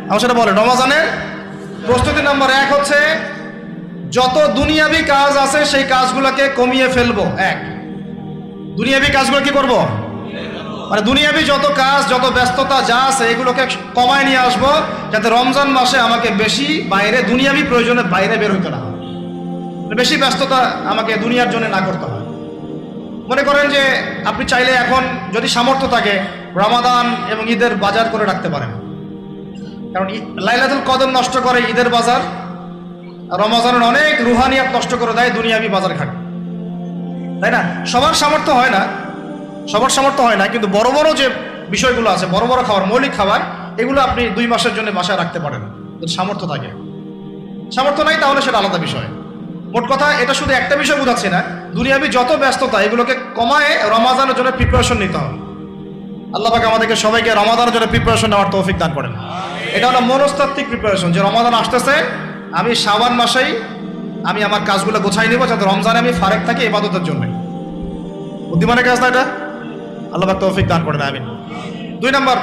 আমার সেটা বলেন। রমজানের প্রস্তুতি নাম্বার 1 হচ্ছে যত দুনিয়াবি কাজ আছে সেই কাজগুলোকে কমিয়ে ফেলবো। দুনিয়াবি কাজগুলো কি করব? মানে দুনিয়াবি যত কাজ, যত ব্যস্ততা যা আছে এগুলোকে কমায় নিয়ে আসবো, যাতে রমজান মাসে আমাকে বেশি বাইরে দুনিয়াবি প্রয়োজনে বাইরে বের হইতে না হয়, বেশি ব্যস্ততা আমাকে দুনিয়ার জন্য না করতে হয়। মনে করেন যে আপনি চাইলে এখন যদি সামর্থ্য থাকে রমাদান এবং ঈদের বাজার করে রাখতে পারেন, কারণ লাইলাতুল কদর নষ্ট করে ঈদের বাজার, রমজানের অনেক রুহানিয়াত নষ্ট করে দেয় দুনিয়াবি বাজার ঘাট, তাই না? সবার সামর্থ্য হয় না, কিন্তু বড় বড় যে বিষয়গুলো আছে, বড় বড় খাবার, মৌলিক খাবার, এগুলো আপনি 2 মাসের জন্য বাসায় রাখতে পারেন যদি সামর্থ্য থাকে। সামর্থ্য নাই তাহলে সেটা আলাদা বিষয়। মোট কথা এটা শুধু একটা বিষয় বোঝাচ্ছি না, দুনিয়াবি যত ব্যস্ততা এগুলোকে কমায় রমাদানের জন্য প্রিপারেশন নিতে হবে। আল্লাহ পাক আমাদেরকে সবাইকে রমাদানের জন্য প্রিপারেশন নেওয়ার তৌফিক দান করেন। এটা হলো মনস্তাত্ত্বিক প্রিপারেশন, যে রমাদান আসতেছে, আমি শাবান মাসেই আমি আমার কাজগুলো গোছাই নিব, যাতে রমজানে আমি ফারেক থাকি ইবাদতের জন্য। বুদ্ধিমানের কাজ না এটা? আল্লাহ পাক তৌফিক দান করেন, আমিন। 2 নাম্বার